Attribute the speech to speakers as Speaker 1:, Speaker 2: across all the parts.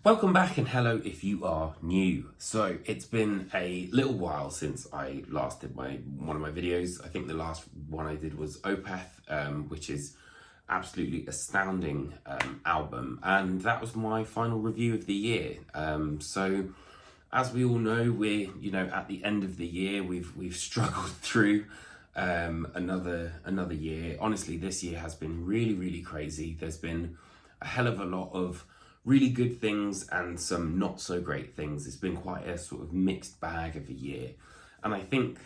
Speaker 1: Welcome back and hello if you are new. So it's been a little while since I last did one of my videos. I think the last one I did was Opeth, which is absolutely astounding album, and that was my final review of the year. So as we all know, we're at the end of the year. We've struggled through another year. Honestly, this year has been really crazy. There's been a hell of a lot of really good things and some not so great things. It's been quite a sort of mixed bag of a year. And I think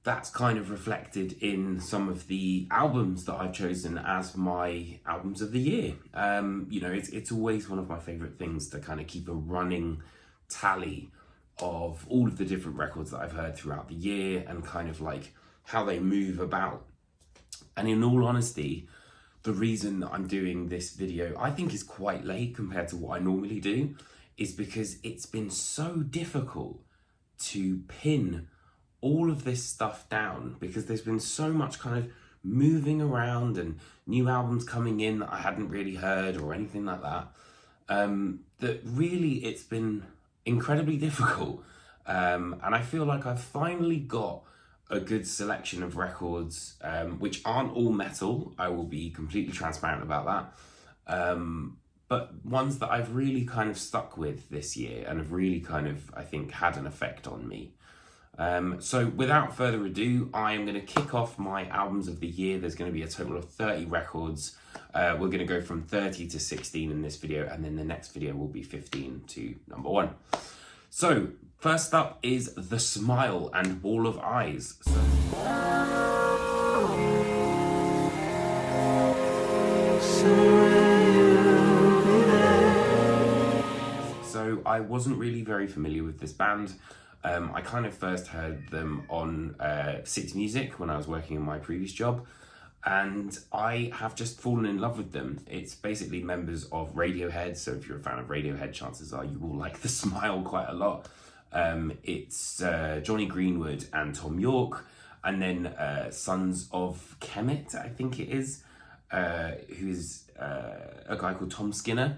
Speaker 1: that's kind of reflected in some of the albums that I've chosen as my albums of the year. It's always one of my favorite things to kind of keep a running tally of all of the different records that I've heard throughout the year and kind of like how they move about. And in all honesty, the reason that I'm doing this video, I think, is quite late compared to what I normally do, is because it's been so difficult to pin all of this stuff down, because there's been so much kind of moving around and new albums coming in that I hadn't really heard or anything like that, that really it's been incredibly difficult. And I feel like I've finally got a good selection of records, which aren't all metal. I will be completely transparent about that. But ones that I've really kind of stuck with this year and have really kind of, I think, had an effect on me. So without further ado, I am going to kick off my albums of the year. There's going to be a total of 30 records. We're going to go from 30 to 16 in this video, and then the next video will be 15 to number 1. So, first up is The Smile and Wall of Eyes. So I wasn't really very familiar with this band. I kind of first heard them on Six Music when I was working in my previous job, and I have just fallen in love with them. It's basically members of Radiohead, so if you're a fan of Radiohead, chances are you will like The Smile quite a lot. It's Jonny Greenwood and Thom Yorke, and then Sons of Kemet, I think it is, who is a guy called Tom Skinner.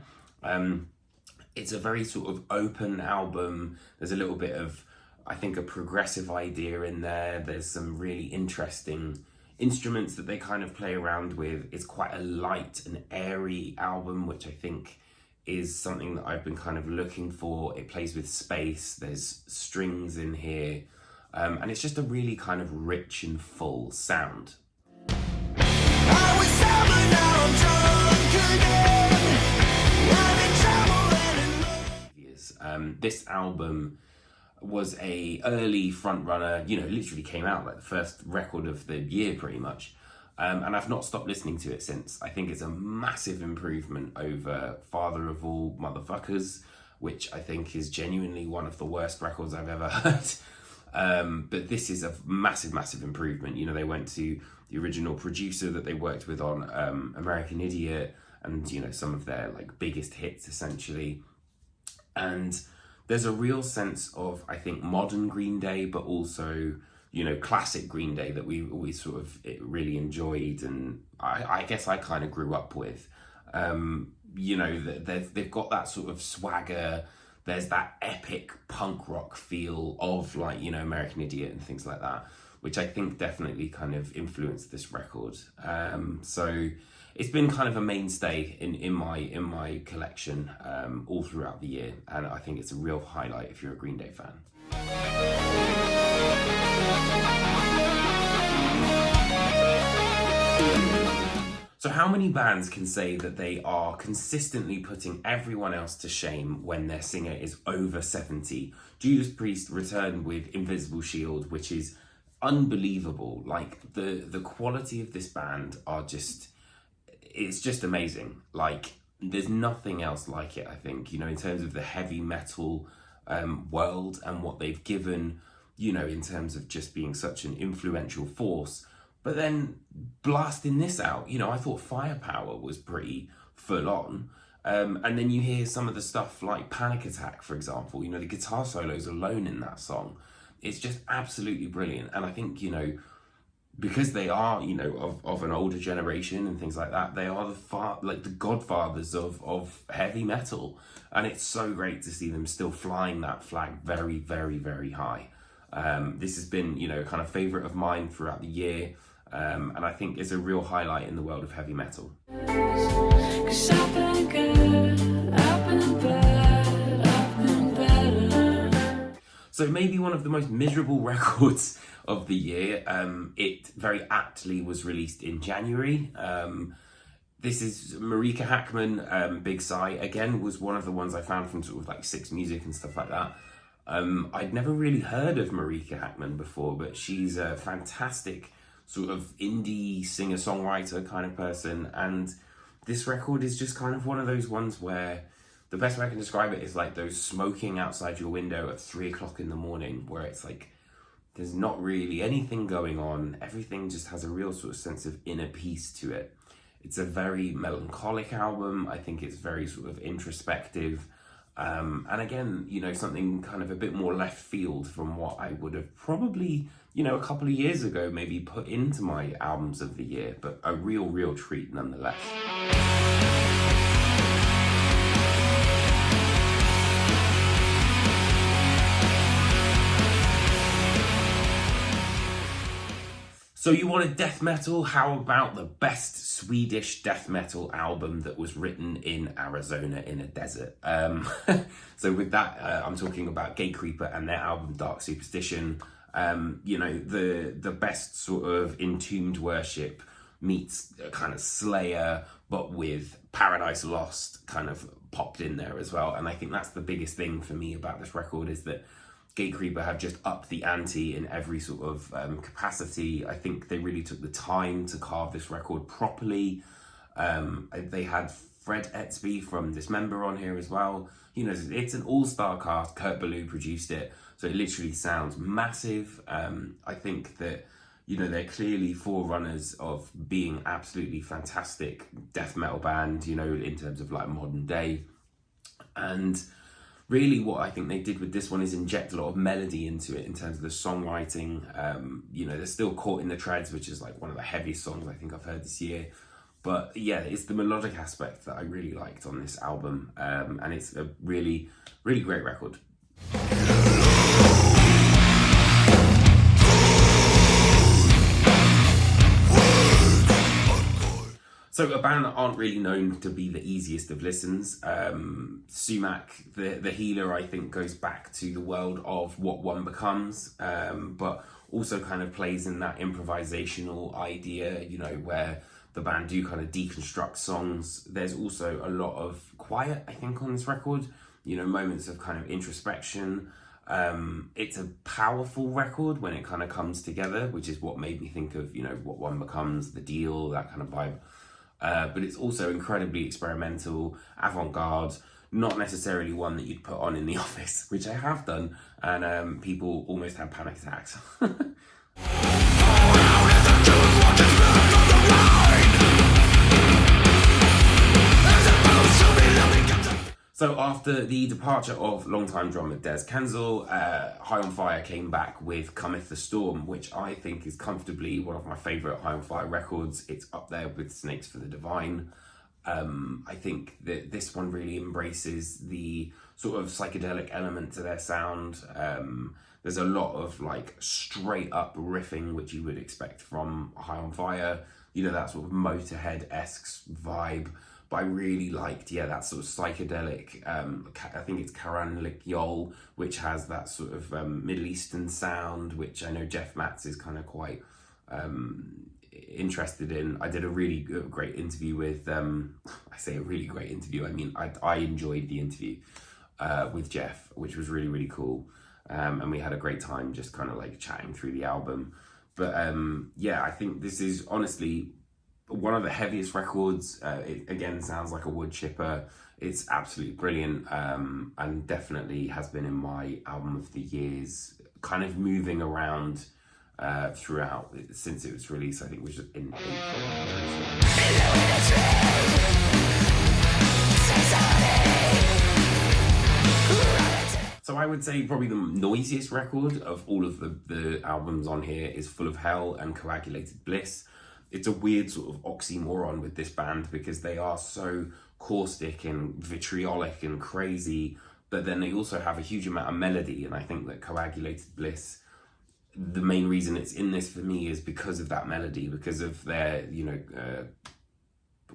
Speaker 1: It's a very sort of open album. There's a little bit of, I think, a progressive idea in there. There's some really interesting instruments that they kind of play around with. It's quite a light and airy album, which I think is something that I've been kind of looking for. It plays with space, there's strings in here, and it's just a really kind of rich and full sound. This album was a early front runner, literally came out like the first record of the year pretty much. And I've not stopped listening to it since. I think it's a massive improvement over Father of All Motherfuckers, which I think is genuinely one of the worst records I've ever heard. But this is a massive improvement. They went to the original producer that they worked with on American Idiot and, some of their like biggest hits essentially. And there's a real sense of, I think, modern Green Day, but also, classic Green Day that we always sort of really enjoyed, and I guess I kind of grew up with. They've got that sort of swagger. There's that epic punk rock feel of like, American Idiot and things like that, which I think definitely kind of influenced this record. So it's been kind of a mainstay in my collection all throughout the year, and I think it's a real highlight if you're a Green Day fan. So how many bands can say that they are consistently putting everyone else to shame when their singer is over 70? Judas Priest returned with Invisible Shield, which is unbelievable. Like the quality of this band it's just amazing. Like there's nothing else like it, I think, in terms of the heavy metal world and what they've given, in terms of just being such an influential force. But then blasting this out, I thought Firepower was pretty full on. And then you hear some of the stuff like Panic Attack, for example, the guitar solos alone in that song. It's just absolutely brilliant. And I think, because they are, you know, of an older generation and things like that, they are the godfathers of heavy metal. And it's so great to see them still flying that flag very, very, very high. This has been, you know, kind of favorite of mine throughout the year. And I think is a real highlight in the world of heavy metal. So maybe one of the most miserable records of the year. It very aptly was released in January. This is Marika Hackman, Big Sigh. Again, was one of the ones I found from sort of like Six Music and stuff like that. I'd never really heard of Marika Hackman before, but she's a fantastic sort of indie singer-songwriter kind of person. And this record is just kind of one of those ones where the best way I can describe it is like those smoking outside your window at 3 o'clock in the morning, where it's like, there's not really anything going on. Everything just has a real sort of sense of inner peace to it. It's a very melancholic album. I think it's very sort of introspective. And again, you know, something kind of a bit more left field from what I would have probably, you know, a couple of years ago, maybe put into my albums of the year, but a real treat nonetheless. So you wanted death metal? How about the best Swedish death metal album that was written in Arizona in a desert? So with that, I'm talking about Gatecreeper and their album Dark Superstition. You know, the best sort of Entombed Worship meets kind of Slayer, but with Paradise Lost kind of popped in there as well. And I think that's the biggest thing for me about this record, is that Gatecreeper have just upped the ante in every sort of capacity. I think they really took the time to carve this record properly. They had Fred Etzby from Dismember on here as well. You know, it's an all-star cast. Kurt Ballou produced it, so it literally sounds massive. I think that, you know, they're clearly forerunners of being absolutely fantastic death metal band, you know, in terms of like modern day. And really what I think they did with this one is inject a lot of melody into it in terms of the songwriting. You know, they're still Caught in the Treads, which is like one of the heaviest songs I think I've heard this year. But yeah, it's the melodic aspect that I really liked on this album. And it's a really great record. So a band that aren't really known to be the easiest of listens. Sumac, the Healer, I think goes back to the world of What One Becomes, but also kind of plays in that improvisational idea, you know, where the band do kind of deconstruct songs. There's also a lot of quiet, I think, on this record, you know, moments of kind of introspection. It's a powerful record when it kind of comes together, which is what made me think of, you know, What One Becomes, The Deal, that kind of vibe. But it's also incredibly experimental, avant-garde, not necessarily one that you'd put on in the office, which I have done, and people almost had panic attacks. So after the departure of longtime drummer Des Kenzel, High on Fire came back with Cometh the Storm, which I think is comfortably one of my favourite High on Fire records. It's up there with Snakes for the Divine. I think that this one really embraces the sort of psychedelic element to their sound. There's a lot of like straight up riffing, which you would expect from High on Fire. You know, that sort of Motorhead-esque vibe. But I really liked, that sort of psychedelic, I think it's Karanlik Yol, which has that sort of Middle Eastern sound, which I know Jeff Matz is kind of quite interested in. I did a really great interview with, I say a really great interview, I mean, I enjoyed the interview with Jeff, which was really cool. And we had a great time just kind of like chatting through the album. But I think this is honestly one of the heaviest records. It again sounds like a wood chipper. It's absolutely brilliant, and definitely has been in my album of the years, kind of moving around throughout since it was released. I think it was just in So I would say probably the noisiest record of all of the albums on here is Full of Hell and Coagulated Bliss. It's a weird sort of oxymoron with this band because they are so caustic and vitriolic and crazy, but then they also have a huge amount of melody, and I think that Coagulated Bliss, the main reason it's in this for me is because of that melody, because of their,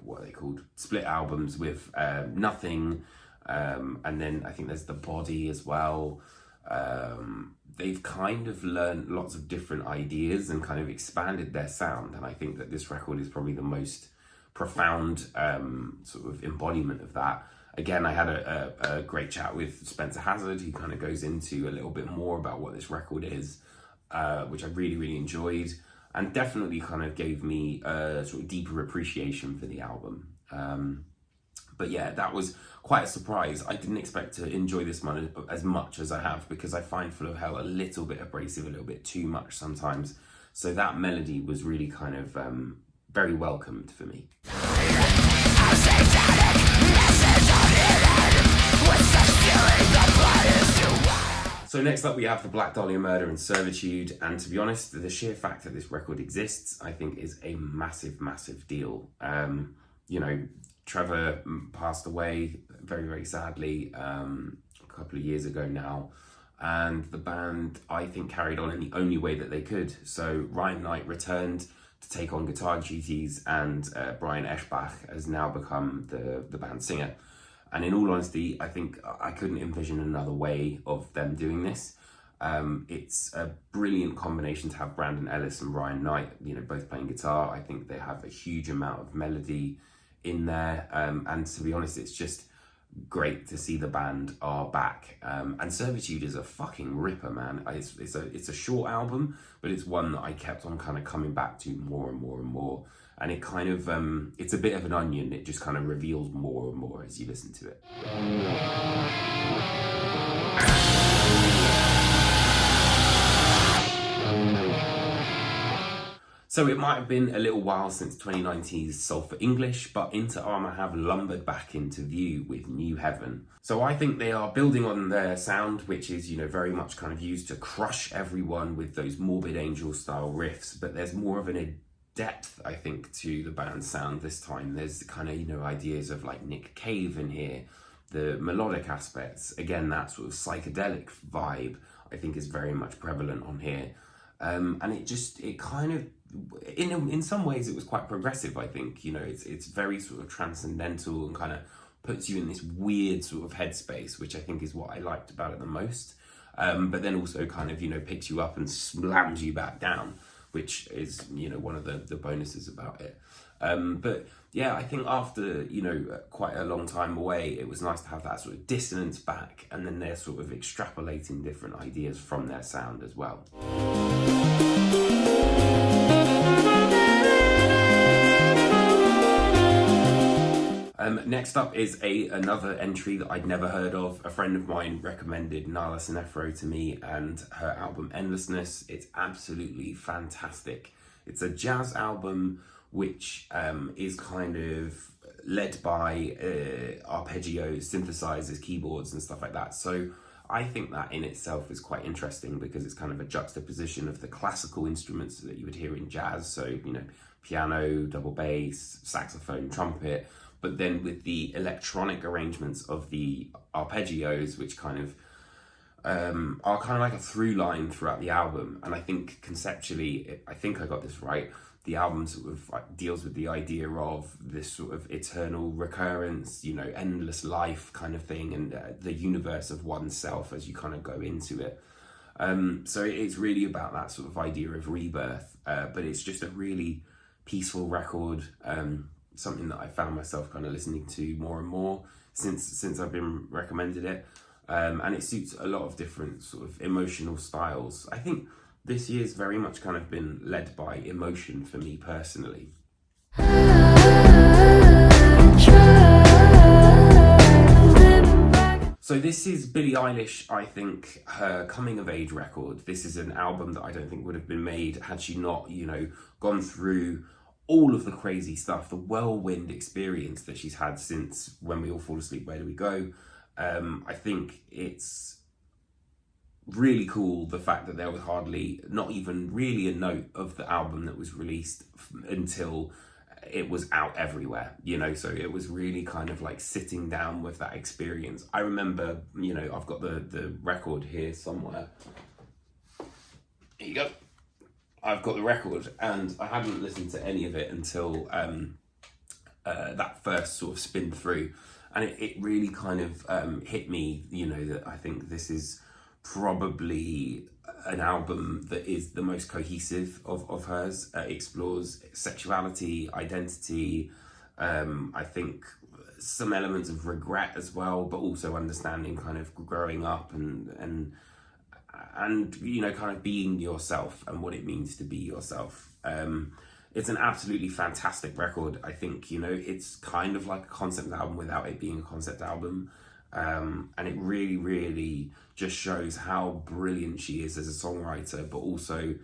Speaker 1: what are they called? Split albums with Nothing, and then I think there's The Body as well. They've kind of learned lots of different ideas and kind of expanded their sound, and I think that this record is probably the most profound sort of embodiment of that. Again, I had a great chat with Spencer Hazard, who kind of goes into a little bit more about what this record is, which I really, really enjoyed, and definitely kind of gave me a sort of deeper appreciation for the album. But yeah, that was quite a surprise. I didn't expect to enjoy this one as much as I have, because I find Full of Hell a little bit abrasive, a little bit too much sometimes. So that melody was really kind of very welcomed for me. So next up we have the Black Dahlia Murder and Servitude, and to be honest, the sheer fact that this record exists, I think, is a massive, massive deal. Trevor passed away very, very sadly a couple of years ago now, and the band, I think, carried on in the only way that they could. So Ryan Knight returned to take on guitar duties, and Brian Eschbach has now become the band's singer. And in all honesty, I think I couldn't envision another way of them doing this. It's a brilliant combination to have Brandon Ellis and Ryan Knight, both playing guitar. I think they have a huge amount of melody in there. And to be honest, it's just great to see the band are back. And Servitude is a fucking ripper, man. It's a short album, but it's one that I kept on kind of coming back to more and more and more. And it kind of, it's a bit of an onion. It just kind of reveals more and more as you listen to it. So it might have been a little while since 2019's Sulphur English, but Inter Armour have lumbered back into view with New Heaven. So I think they are building on their sound, which is, very much kind of used to crush everyone with those Morbid Angel style riffs, but there's more of an depth, I think, to the band's sound this time. There's kind of, ideas of like Nick Cave in here, the melodic aspects. Again, that sort of psychedelic vibe, I think, is very much prevalent on here. And it kind of, in some ways, it was quite progressive, I think. It's very sort of transcendental and kind of puts you in this weird sort of headspace, which I think is what I liked about it the most. But then also kind of, picks you up and slams you back down, which is, one of the bonuses about it. But yeah, I think after, quite a long time away, it was nice to have that sort of dissonance back, and then they're sort of extrapolating different ideas from their sound as well. Next up is another entry that I'd never heard of. A friend of mine recommended Nala Sinefro to me and her album Endlessness. It's absolutely fantastic. It's a jazz album which is kind of led by arpeggios, synthesizers, keyboards and stuff like that. So I think that in itself is quite interesting because it's kind of a juxtaposition of the classical instruments that you would hear in jazz. So, piano, double bass, saxophone, trumpet, but then with the electronic arrangements of the arpeggios, which kind of are kind of like a through line throughout the album. And I think conceptually, I think I got this right. The album sort of deals with the idea of this sort of eternal recurrence, endless life kind of thing, and the universe of oneself as you kind of go into it. So it's really about that sort of idea of rebirth, but it's just a really peaceful record, something that I found myself kind of listening to more and more since I've been recommended it. And it suits a lot of different sort of emotional styles. I think this year's very much kind of been led by emotion for me personally. So this is Billie Eilish, I think, her coming of age record. This is an album that I don't think would have been made had she not, gone through all of the crazy stuff, the whirlwind experience that she's had since When We All Fall Asleep, Where Do We Go? I think it's really cool the fact that there was hardly, not even really a note of the album that was released until it was out everywhere, you know, so it was really kind of like sitting down with that experience. I remember, you know, I've got the record here somewhere. Here you go. I've got the record, and I hadn't listened to any of it until that first sort of spin through, and it really kind of hit me, you know, that I think this is probably an album that is the most cohesive of hers. Explores sexuality, identity, I think some elements of regret as well, but also understanding kind of growing up and you know, kind of being yourself and what it means to be yourself. It's an absolutely fantastic record. I think, you know, it's kind of like a concept album without it being a concept album. And it really, really just shows how brilliant she is as a songwriter, but also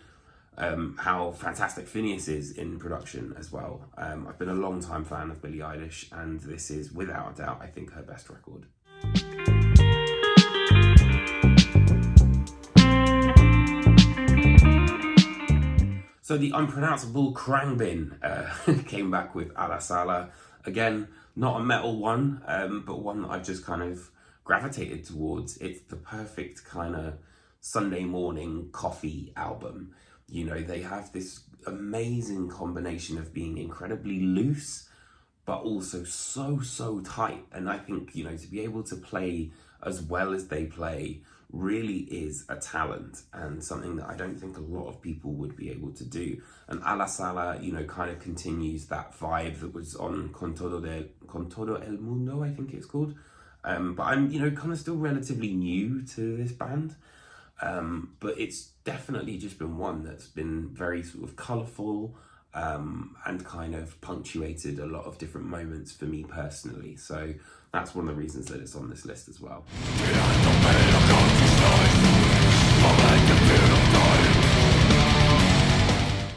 Speaker 1: how fantastic Finneas is in production as well. I've been a long time fan of Billie Eilish, and this is without a doubt, I think, her best record. So the unpronounceable Khruangbin came back with A La Sala. Again, not a metal one, but one that I've just kind of gravitated towards. It's the perfect kind of Sunday morning coffee album. You know, they have this amazing combination of being incredibly loose, but also so tight. And I think, you know, to be able to play as well as they play really is a talent, and something that I don't think a lot of people would be able to do. And A La Sala, you know, kind of continues that vibe that was on Con Todo El Mundo, I think it's called. But I'm, you know, kind of still relatively new to this band. But it's definitely just been one that's been very sort of colourful, and kind of punctuated a lot of different moments for me personally. So that's one of the reasons that it's on this list as well.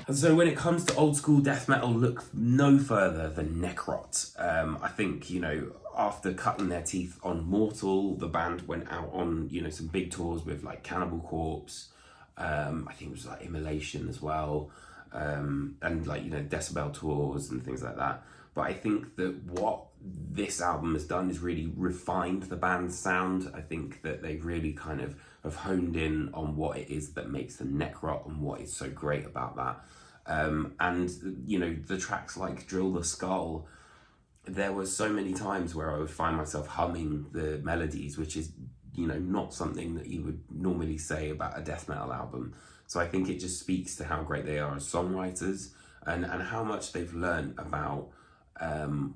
Speaker 1: And so when it comes to old school death metal, look no further than Necrot. I think, you know, after cutting their teeth on Mortal, the band went out on, you know, some big tours with like Cannibal Corpse. I think it was like Immolation as well. And like, you know, Decibel tours and things like that. But I think that what this album has done is really refined the band's sound. I think that they really kind of have honed in on what it is that makes them Necrot and what is so great about that. And, you know, the tracks like Drill the Skull, there were so many times where I would find myself humming the melodies, which is, you know, not something that you would normally say about a death metal album. So I think it just speaks to how great they are as songwriters, and how much they've learned about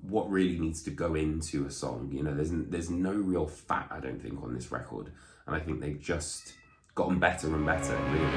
Speaker 1: what really needs to go into a song. You know, there's no real fat, I don't think, on this record, and I think they've just gotten better and better, really.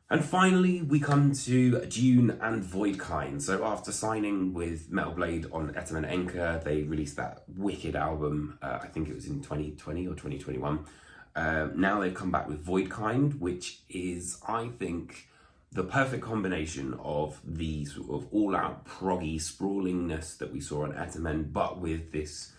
Speaker 1: And finally, we come to Dune and Voidkind. So after signing with Metal Blade on Etem and Enka, they released that wicked album, I think it was in 2020 or 2021. Now they've come back with Voidkind, which is, I think, the perfect combination of the sort of all-out proggy sprawlingness that we saw on Etem, but with this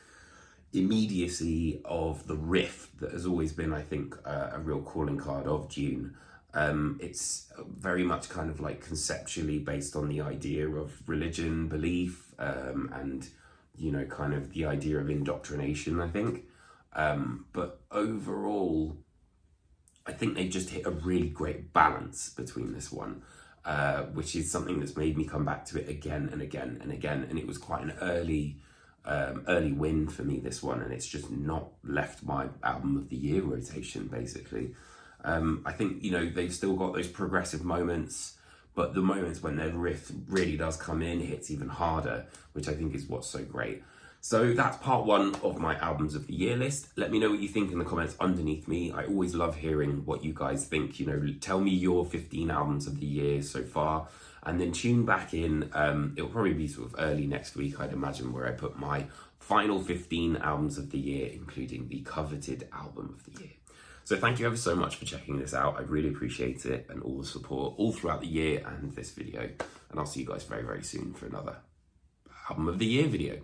Speaker 1: immediacy of the riff that has always been, I think, a real calling card of Dune. It's very much kind of like conceptually based on the idea of religion, belief, and, you know, kind of the idea of indoctrination, I think. But overall, I think they just hit a really great balance between this one, which is something that's made me come back to it again and again and again. And it was quite an early win for me, this one, and it's just not left my album of the year rotation, basically. I think, you know, they've still got those progressive moments, but the moments when their riff really does come in, it hits even harder, which I think is what's so great. So that's part one of my albums of the year list. Let me know what you think in the comments underneath me. I always love hearing what you guys think. You know, tell me your 15 albums of the year so far, and then tune back in. It'll probably be sort of early next week, I'd imagine, where I put my final 15 albums of the year, including the coveted album of the year. So thank you ever so much for checking this out. I really appreciate it, and all the support all throughout the year and this video. And I'll see you guys very, very soon for another album of the year video.